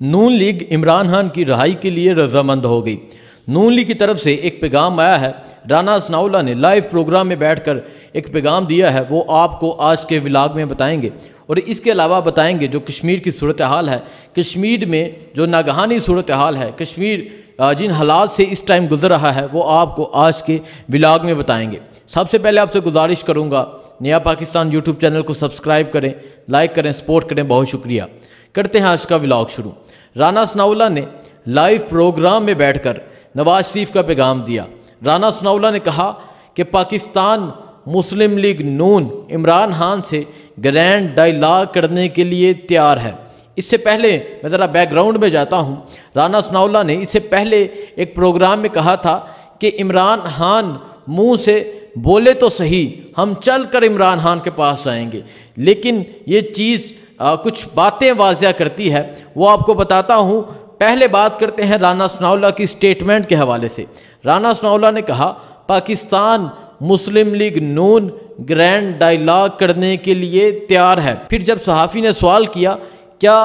نون league Imran Khan کی رہائی کے لیے رضامند ہو گئی۔ نون لیگ کی طرف سے ایک پیغام آیا ہے۔ رانا ثناء اللہ نے لائیو پروگرام میں بیٹھ کر ایک پیغام دیا ہے، وہ آپ کو آج کے ولاگ میں بتائیں گے، اور اس کے علاوہ بتائیں گے جو کشمیر کی صورتحال ہے، کشمیر میں جو ناگہانی صورتحال ہے، کشمیر جن حالات سے اس ٹائم گزر رہا ہے، وہ آپ کو آج کے ولاگ میں بتائیں گے۔ سب سے پہلے آپ سے گزارش کروں گا، نیا پاکستان یوٹیوب چینل کو سبسکرائب کریں، لائک کریں، سپورٹ کریں، بہت شکریہ۔ کرتے ہیں آج کا ولاگ شروع۔ رانا ثناء اللہ نے لائیو پروگرام میں بیٹھ کر نواز شریف کا پیغام دیا۔ رانا ثناء اللہ نے کہا کہ پاکستان مسلم لیگ نون عمران خان سے گرینڈ ڈائیلاگ کرنے کے لیے تیار ہے۔ اس سے پہلے میں ذرا بیک گراؤنڈ میں جاتا ہوں۔ رانا ثناء اللہ نے اس سے پہلے ایک پروگرام میں کہا تھا کہ عمران خان منہ سے بولے تو صحیح، ہم چل کر عمران خان کے پاس جائیں گے، لیکن یہ چیز کچھ باتیں واضح کرتی ہے، وہ آپ کو بتاتا ہوں۔ پہلے بات کرتے ہیں رانا ثناء اللہ کی سٹیٹمنٹ کے حوالے سے۔ رانا ثناء اللہ نے کہا پاکستان مسلم لیگ نون گرینڈ ڈائیلاگ کرنے کے لیے تیار ہے۔ پھر جب صحافی نے سوال کیا کیا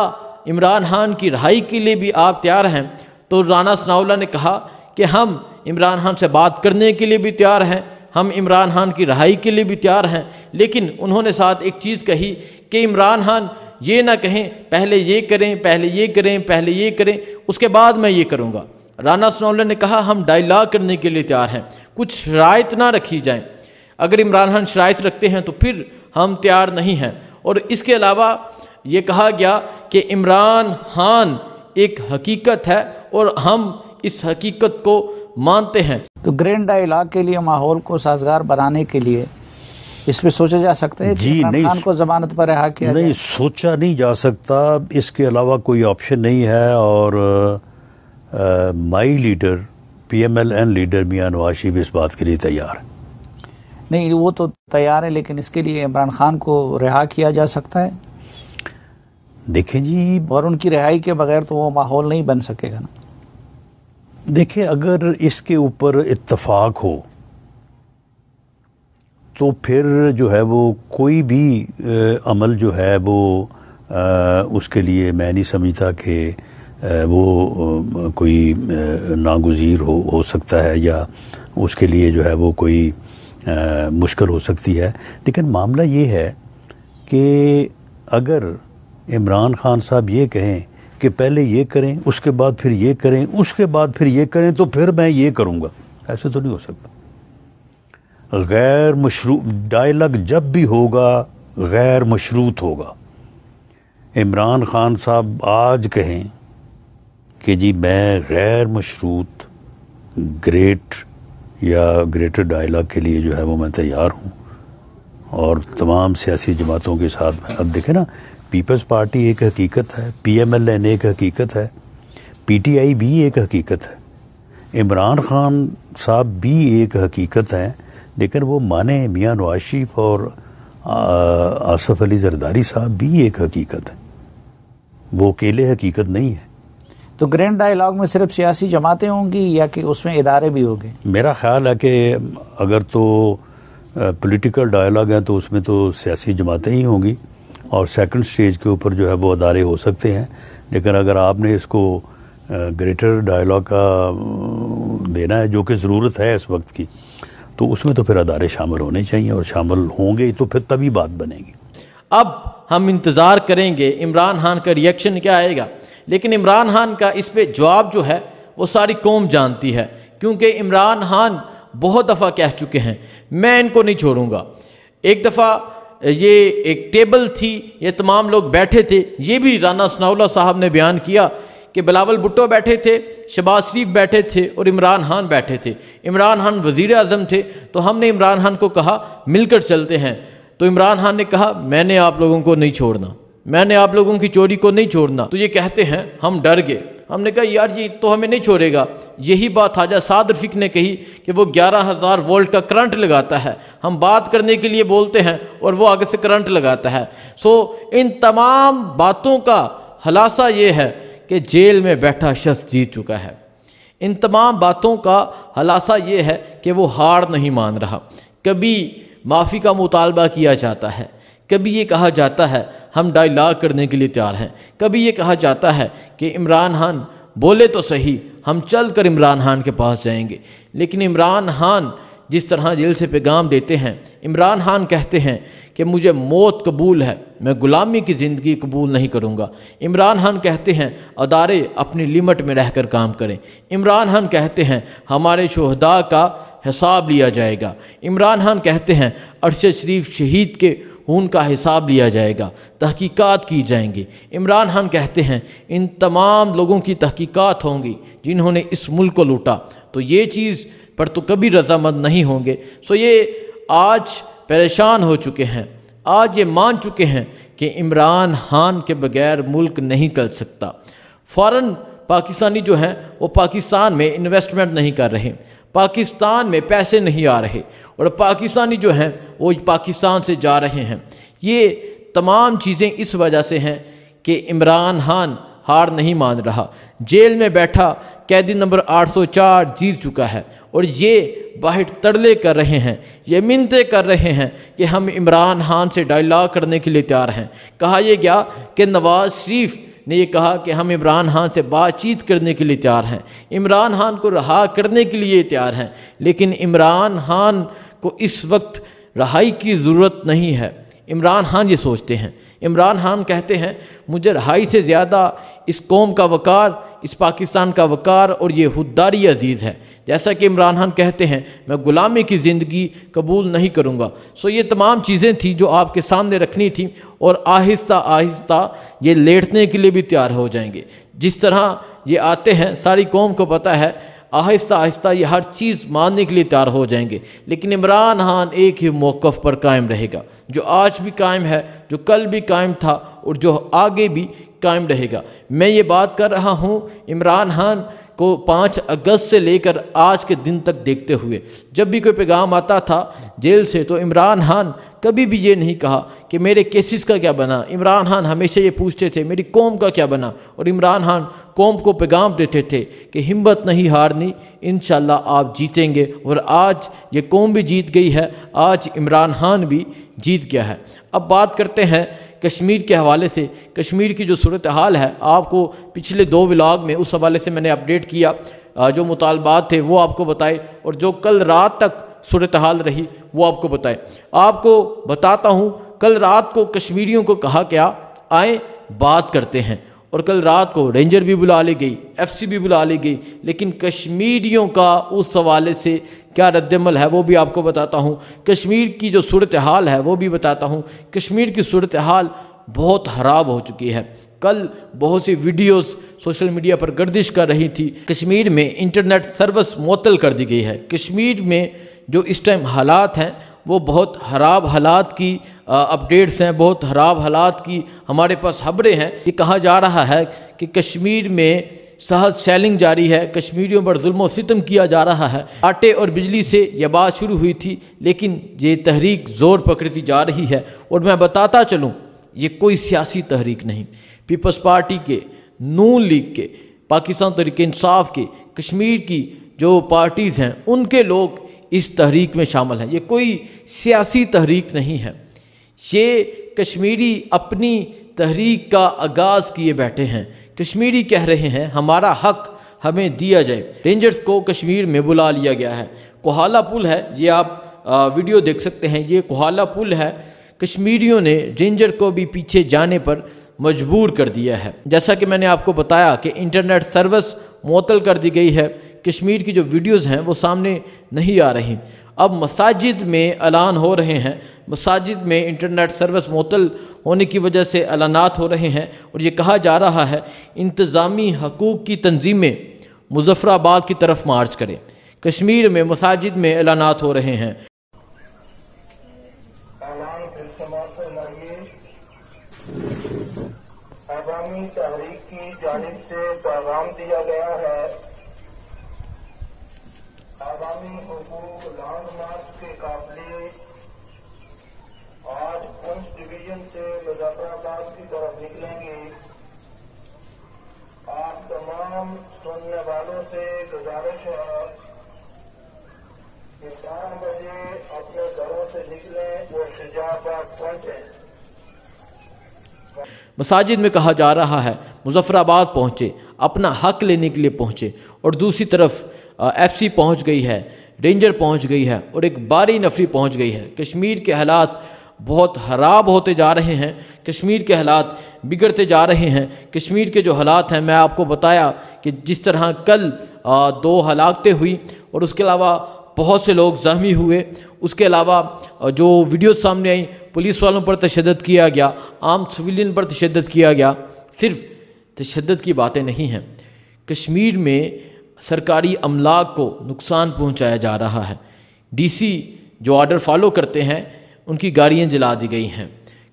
عمران خان کی رہائی کے لیے بھی آپ تیار ہیں، تو رانا ثناء اللہ نے کہا کہ ہم عمران خان سے بات کرنے کے لیے بھی تیار ہیں، ہم عمران خان کی رہائی کے لیے بھی تیار ہیں، لیکن انہوں نے ساتھ ایک چیز کہی کہ عمران خان یہ نہ کہیں پہلے یہ کریں، پہلے یہ کریں، پہلے یہ کریں، اس کے بعد میں یہ کروں گا۔ رانا ثناء اللہ نے کہا ہم ڈائیلاگ کرنے کے لیے تیار ہیں، کچھ شرائط نہ رکھی جائیں، اگر عمران خان شرائط رکھتے ہیں تو پھر ہم تیار نہیں ہیں۔ اور اس کے علاوہ یہ کہا گیا کہ عمران خان ایک حقیقت ہے اور ہم اس حقیقت کو مانتے ہیں۔ تو گرینڈ ڈائیلاگ کے لیے ماحول کو سازگار بنانے کے لیے اس پہ سوچا جا سکتا ہے کہ عمران خان کو ضمانت پر رہا کیا جائے؟ نہیں، سوچا نہیں جا سکتا، اس کے علاوہ کوئی آپشن نہیں ہے۔ اور my leader P M L N leader Mian Nawaz شریف اس بات کے لیے تیار ہے۔ نہیں، وہ تو تیار ہے، لیکن اس کے لیے عمران خان کو رہا کیا جا سکتا ہے؟ دیکھیں جی، اور ان کی رہائی کے بغیر تو وہ ماحول نہیں بن سکے گا نا۔ دیکھیں، اگر اس کے اوپر اتفاق ہو تو پھر جو ہے وہ کوئی بھی عمل جو ہے وہ اس کے لیے میں نہیں سمجھتا کہ وہ کوئی ناگزیر ہو سکتا ہے، یا اس کے لیے جو ہے وہ کوئی مشکل ہو سکتی ہے۔ لیکن معاملہ یہ ہے کہ اگر عمران خان صاحب یہ کہیں کہ پہلے یہ کریں، اس کے بعد پھر یہ کریں، اس کے بعد پھر یہ کریں، تو پھر میں یہ کروں گا، ایسے تو نہیں ہو سکتا۔ غیر مشروط ڈائیلاگ جب بھی ہوگا غیر مشروط ہوگا۔ عمران خان صاحب آج کہیں کہ جی میں غیر مشروط گریٹ یا گریٹر ڈائیلاگ کے لیے جو ہے وہ میں تیار ہوں، اور تمام سیاسی جماعتوں کے ساتھ میں۔ اب دیکھیں نا، پیپلز پارٹی ایک حقیقت ہے، پی ایم ایل این ایک حقیقت ہے، پی ٹی آئی بھی ایک حقیقت ہے، عمران خان صاحب بھی ایک حقیقت ہیں، لیکن وہ مانیں میاں نواز شریف اور آصف علی زرداری صاحب بھی ایک حقیقت ہے، وہ اکیلے حقیقت نہیں ہے۔ تو گرینڈ ڈائیلاگ میں صرف سیاسی جماعتیں ہوں گی یا کہ اس میں ادارے بھی ہوں گے؟ میرا خیال ہے کہ اگر تو پولیٹیکل ڈائیلاگ ہے تو اس میں تو سیاسی جماعتیں ہی ہوں گی، اور سیکنڈ سٹیج کے اوپر جو ہے وہ ادارے ہو سکتے ہیں۔ لیکن اگر آپ نے اس کو گریٹر ڈائیلاگ کا دینا ہے، جو کہ ضرورت ہے اس وقت کی، تو اس میں تو پھر ادارے شامل ہونے چاہیے، اور شامل ہوں گے تو پھر تبھی بات بنے گی۔ اب ہم انتظار کریں گے عمران خان کا ریئیکشن کیا آئے گا، لیکن عمران خان کا اس پہ جواب جو ہے وہ ساری قوم جانتی ہے، کیونکہ عمران خان بہت دفعہ کہہ چکے ہیں میں ان کو نہیں چھوڑوں گا۔ ایک دفعہ یہ ایک ٹیبل تھی، یہ تمام لوگ بیٹھے تھے، یہ بھی رانا ثناء اللہ صاحب نے بیان کیا کہ بلاول بھٹو بیٹھے تھے، شہباز شریف بیٹھے تھے، اور عمران خان بیٹھے تھے۔ عمران خان وزیر اعظم تھے، تو ہم نے عمران خان کو کہا مل کر چلتے ہیں، تو عمران خان نے کہا میں نے آپ لوگوں کو نہیں چھوڑنا، میں نے آپ لوگوں کی چوری کو نہیں چھوڑنا۔ تو یہ کہتے ہیں ہم ڈر گئے، ہم نے کہا یار یہ تو ہمیں نہیں چھوڑے گا۔ یہی بات خواجہ سعد رفیق نے کہی کہ وہ 11,000 وولٹ کا کرنٹ لگاتا ہے، ہم بات کرنے کے لیے بولتے ہیں اور وہ آگے سے کرنٹ لگاتا ہے۔ ان تمام باتوں کا خلاصہ یہ ہے کہ جیل میں بیٹھا شخص جیت چکا ہے۔ ان تمام باتوں کا خلاصہ یہ ہے کہ وہ ہار نہیں مان رہا۔ کبھی معافی کا مطالبہ کیا جاتا ہے، کبھی یہ کہا جاتا ہے ہم ڈائلاگ کرنے کے لیے تیار ہیں۔ کبھی یہ کہا جاتا ہے کہ عمران خان بولے تو صحیح، ہم چل کر عمران خان کے پاس جائیں گے، لیکن عمران خان جس طرح جیل سے پیغام دیتے ہیں، عمران خان کہتے ہیں کہ مجھے موت قبول ہے، میں غلامی کی زندگی قبول نہیں کروں گا۔ عمران خان کہتے ہیں ادارے اپنی لمٹ میں رہ کر کام کریں۔ عمران خان کہتے ہیں ہمارے شہداء کا حساب لیا جائے گا۔ عمران خان کہتے ہیں ارشد شریف شہید کے خون کا حساب لیا جائے گا، تحقیقات کی جائیں گی۔ عمران خان کہتے ہیں ان تمام لوگوں کی تحقیقات ہوں گی جنہوں نے اس ملک کو لوٹا، تو یہ چیز پر تو کبھی رضامند نہیں ہوں گے۔ سو یہ آج پریشان ہو چکے ہیں، آج یہ مان چکے ہیں کہ عمران خان کے بغیر ملک نہیں چل سکتا۔ فوراً پاکستانی جو ہیں وہ پاکستان میں انویسٹمنٹ نہیں کر رہے، پاکستان میں پیسے نہیں آ رہے، اور پاکستانی جو ہیں وہ پاکستان سے جا رہے ہیں۔ یہ تمام چیزیں اس وجہ سے ہیں کہ عمران خان ہار نہیں مان رہا۔ جیل میں بیٹھا قیدی نمبر 804 جیت چکا ہے، اور یہ باہر ترلے کر رہے ہیں، یہ منتیں کر رہے ہیں کہ ہم عمران خان سے ڈائلاگ کرنے کے لیے تیار ہیں۔ کہا یہ گیا کہ نواز شریف نے یہ کہا کہ ہم عمران خان سے بات چیت کرنے کے لیے تیار ہیں، عمران خان کو رہا کرنے کے لیے تیار ہیں، لیکن عمران خان کو اس وقت رہائی کی ضرورت نہیں ہے۔ عمران خان یہ سوچتے ہیں، عمران خان کہتے ہیں مجھے رہائی سے زیادہ اس قوم کا وقار، اس پاکستان کا وقار اور یہ خودداری عزیز ہے۔ جیسا کہ عمران خان کہتے ہیں میں غلامی کی زندگی قبول نہیں کروں گا۔ سو یہ تمام چیزیں تھیں جو آپ کے سامنے رکھنی تھیں، اور آہستہ آہستہ یہ لیٹنے کے لیے بھی تیار ہو جائیں گے۔ جس طرح یہ آتے ہیں ساری قوم کو پتہ ہے، آہستہ آہستہ یہ ہر چیز ماننے کے لیے تیار ہو جائیں گے، لیکن عمران خان ایک ہی موقف پر قائم رہے گا، جو آج بھی قائم ہے، جو کل بھی قائم تھا، اور جو آگے بھی قائم رہے گا۔ میں یہ بات کر رہا ہوں عمران خان کو 5 اگست سے لے کر آج کے دن تک دیکھتے ہوئے، جب بھی کوئی پیغام آتا تھا جیل سے تو عمران خان کبھی بھی یہ نہیں کہا کہ میرے کیسز کا کیا بنا۔ عمران خان ہمیشہ یہ پوچھتے تھے میری قوم کا کیا بنا، اور عمران خان قوم کو پیغام دیتے تھے کہ ہمت نہیں ہارنی، انشاءاللہ آپ جیتیں گے، اور آج یہ قوم بھی جیت گئی ہے، آج عمران خان بھی جیت گیا ہے۔ اب بات کرتے ہیں کشمیر کے حوالے سے۔ کشمیر کی جو صورتحال ہے آپ کو پچھلے 2 ولاگ میں اس حوالے سے میں نے اپڈیٹ کیا، جو مطالبات تھے وہ آپ کو بتائے، اور جو کل رات تک صورتحال رہی وہ آپ کو بتائے۔ آپ کو بتاتا ہوں کل رات کو کشمیریوں کو کہا کیا، آئیں بات کرتے ہیں، اور کل رات کو رینجر بھی بلا لی گئی، ایف سی بھی بلا لی گئی، لیکن کشمیریوں کا اس حوالے سے کیا رد عمل ہے وہ بھی آپ کو بتاتا ہوں۔ کشمیر کی جو صورتحال ہے وہ بھی بتاتا ہوں۔ کشمیر کی صورتحال بہت خراب ہو چکی ہے۔ کل بہت سی ویڈیوز سوشل میڈیا پر گردش کر رہی تھی۔ کشمیر میں انٹرنیٹ سروس معطل کر دی گئی ہے۔ کشمیر میں جو اس ٹائم حالات ہیں وہ بہت خراب حالات کی اپڈیٹس ہیں، بہت خراب حالات کی ہمارے پاس خبریں ہیں۔ یہ کہا جا رہا ہے کہ کشمیر میں سخت سیلنگ جاری ہے، کشمیریوں پر ظلم و ستم کیا جا رہا ہے۔ آٹے اور بجلی سے یہ بات شروع ہوئی تھی، لیکن یہ تحریک زور پکڑتی جا رہی ہے، اور میں بتاتا چلوں یہ کوئی سیاسی تحریک نہیں۔ پیپلز پارٹی کے، نون لیگ کے، پاکستان تحریک انصاف کے، کشمیر کی جو پارٹیز ہیں ان کے لوگ اس تحریک میں شامل ہیں۔ یہ کوئی سیاسی تحریک نہیں ہے، یہ کشمیری اپنی تحریک کا آغاز کیے بیٹھے ہیں۔ کشمیری کہہ رہے ہیں ہمارا حق ہمیں دیا جائے۔ رینجرز کو کشمیر میں بلا لیا گیا ہے۔ کوہالہ پل ہے، یہ آپ ویڈیو دیکھ سکتے ہیں، یہ کوہالہ پل ہے۔ کشمیریوں نے رینجر کو بھی پیچھے جانے پر مجبور کر دیا ہے۔ جیسا کہ میں نے آپ کو بتایا کہ انٹرنیٹ سروس معطل کر دی گئی ہے، کشمیر کی جو ویڈیوز ہیں وہ سامنے نہیں آ رہی۔ اب مساجد میں اعلان ہو رہے ہیں، مساجد میں انٹرنیٹ سروس معطل ہونے کی وجہ سے اعلانات ہو رہے ہیں، اور یہ کہا جا رہا ہے انتظامی حقوق کی تنظیمیں مظفر آباد کی طرف مارچ کریں۔ کشمیر میں مساجد میں اعلانات ہو رہے ہیں۔ عوامی تحریک کی جانب سے پیغام دیا گیا ہے، عوامی حقوق لانگ مارچ کے قافلے آج پونچھ ڈویژن سے مظفر آباد کی طرف نکلیں گے۔ آپ تمام سننے والوں سے گزارش ہے کہ 12 بجے اپنے گھروں سے نکلیں اور شجاع آباد پہنچیں۔ مساجد میں کہا جا رہا ہے مظفر آباد پہنچے، اپنا حق لینے کے لیے پہنچے، اور دوسری طرف ایف سی پہنچ گئی ہے، رینجر پہنچ گئی ہے، اور ایک باری نفری پہنچ گئی ہے۔ کشمیر کے حالات بہت خراب ہوتے جا رہے ہیں، کشمیر کے حالات بگڑتے جا رہے ہیں۔ کشمیر کے جو حالات ہیں، میں آپ کو بتایا کہ جس طرح کل 2 ہلاکتیں ہوئی اور اس کے علاوہ بہت سے لوگ زخمی ہوئے، اس کے علاوہ جو ویڈیو سامنے آئی پولیس والوں پر تشدد کیا گیا، عام سویلین پر تشدد کیا گیا، صرف تشدد کی باتیں نہیں ہیں۔ کشمیر میں سرکاری املاک کو نقصان پہنچایا جا رہا ہے۔ ڈی سی جو آرڈر فالو کرتے ہیں ان کی گاڑیاں جلا دی گئی ہیں،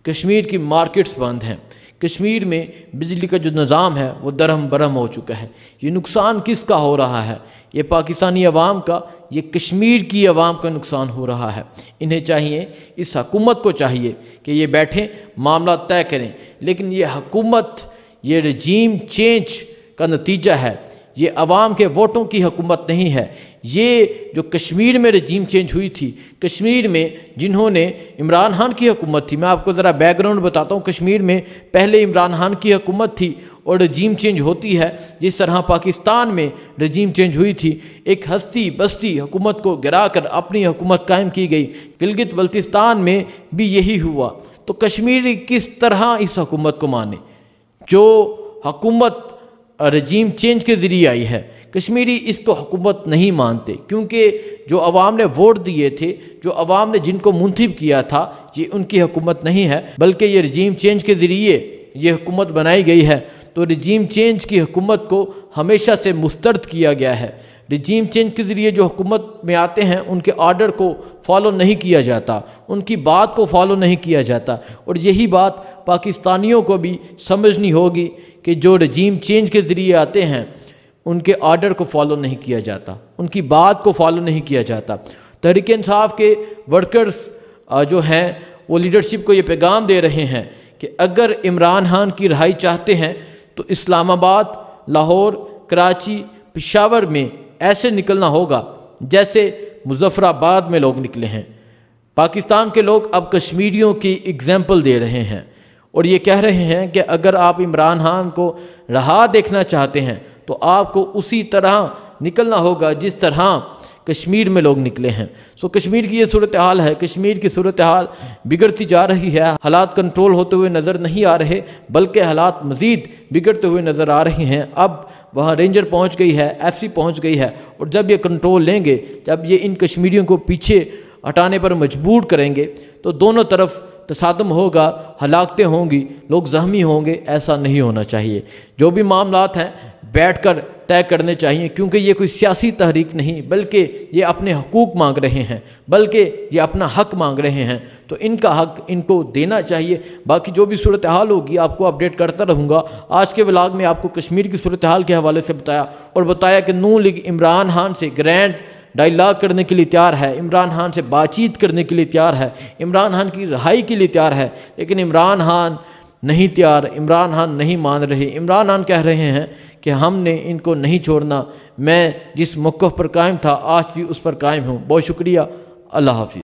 کشمیر کی مارکیٹس بند ہیں، کشمیر میں بجلی کا جو نظام ہے وہ درہم برہم ہو چکا ہے۔ یہ نقصان کس کا ہو رہا ہے؟ یہ پاکستانی عوام کا، یہ کشمیر کی عوام کا نقصان ہو رہا ہے۔ انہیں چاہیے، اس حکومت کو چاہیے کہ یہ بیٹھیں، معاملات طے کریں، لیکن یہ حکومت، یہ رجیم چینج کا نتیجہ ہے، یہ عوام کے ووٹوں کی حکومت نہیں ہے۔ یہ جو کشمیر میں رجیم چینج ہوئی تھی، کشمیر میں جنہوں نے عمران خان کی حکومت تھی، میں آپ کو ذرا بیک گراؤنڈ بتاتا ہوں، کشمیر میں پہلے عمران خان کی حکومت تھی اور رجیم چینج ہوتی ہے، جس طرح پاکستان میں رجیم چینج ہوئی تھی، ایک ہستی بستی حکومت کو گرا کر اپنی حکومت قائم کی گئی۔ گلگت بلتستان میں بھی یہی ہوا، تو کشمیری کس طرح اس حکومت کو مانے جو حکومت رجیم چینج کے ذریعے آئی ہے؟ کشمیری اس کو حکومت نہیں مانتے، کیونکہ جو عوام نے ووٹ دیے تھے، جو عوام نے جن کو منتخب کیا تھا، یہ ان کی حکومت نہیں ہے، بلکہ یہ رجیم چینج کے ذریعے یہ حکومت بنائی گئی ہے۔ تو رجیم چینج کی حکومت کو ہمیشہ سے مسترد کیا گیا ہے۔ رجیم چینج کے ذریعے جو حکومت میں آتے ہیں ان کے آرڈر کو فالو نہیں کیا جاتا، ان کی بات کو فالو نہیں کیا جاتا، اور یہی بات پاکستانیوں کو بھی سمجھنی ہوگی کہ جو رجیم چینج کے ذریعے آتے ہیں ان کے آرڈر کو فالو نہیں کیا جاتا، ان کی بات کو فالو نہیں کیا جاتا۔ تحریک انصاف کے ورکرز جو ہیں وہ لیڈرشپ کو یہ پیغام دے رہے ہیں کہ اگر عمران خان کی رہائی چاہتے ہیں تو اسلام آباد، لاہور، کراچی، پشاور میں ایسے نکلنا ہوگا جیسے مظفر آباد میں لوگ نکلے ہیں۔ پاکستان کے لوگ اب کشمیریوں کی اگزامپل دے رہے ہیں اور یہ کہہ رہے ہیں کہ اگر آپ عمران خان کو رہا دیکھنا چاہتے ہیں تو آپ کو اسی طرح نکلنا ہوگا جس طرح کشمیر میں لوگ نکلے ہیں۔ کشمیر کی یہ صورتحال ہے، کشمیر کی صورتحال بگڑتی جا رہی ہے، حالات کنٹرول ہوتے ہوئے نظر نہیں آ رہے، بلکہ حالات مزید بگڑتے ہوئے نظر آ رہے ہیں۔ اب وہاں رینجر پہنچ گئی ہے، ایف سی پہنچ گئی ہے، اور جب یہ کنٹرول لیں گے، جب یہ ان کشمیریوں کو پیچھے ہٹانے پر مجبور کریں گے تو دونوں طرف تصادم ہوگا، ہلاکتیں ہوں گی، لوگ زخمی ہوں گے۔ ایسا نہیں ہونا چاہیے۔ جو بھی معاملات ہیں بیٹھ کر طے کرنے چاہیے، کیونکہ یہ کوئی سیاسی تحریک نہیں، بلکہ یہ اپنے حقوق مانگ رہے ہیں، بلکہ یہ اپنا حق مانگ رہے ہیں، تو ان کا حق ان کو دینا چاہیے۔ باقی جو بھی صورتحال ہوگی آپ کو اپڈیٹ کرتا رہوں گا۔ آج کے ولاگ میں آپ کو کشمیر کی صورتحال کے حوالے سے بتایا، اور بتایا کہ نون لیگ عمران خان سے گرینڈ ڈائیلاگ کرنے کے لیے تیار ہے، عمران خان سے بات چیت کرنے کے لیے تیار ہے، عمران خان کی رہائی کے لیے تیار ہے، لیکن عمران خان نہیں تیار، عمران خان نہیں مان رہے۔ عمران خان کہہ رہے ہیں کہ ہم نے ان کو نہیں چھوڑنا، میں جس موقف پر قائم تھا آج بھی اس پر قائم ہوں۔ بہت شکریہ، اللہ حافظ۔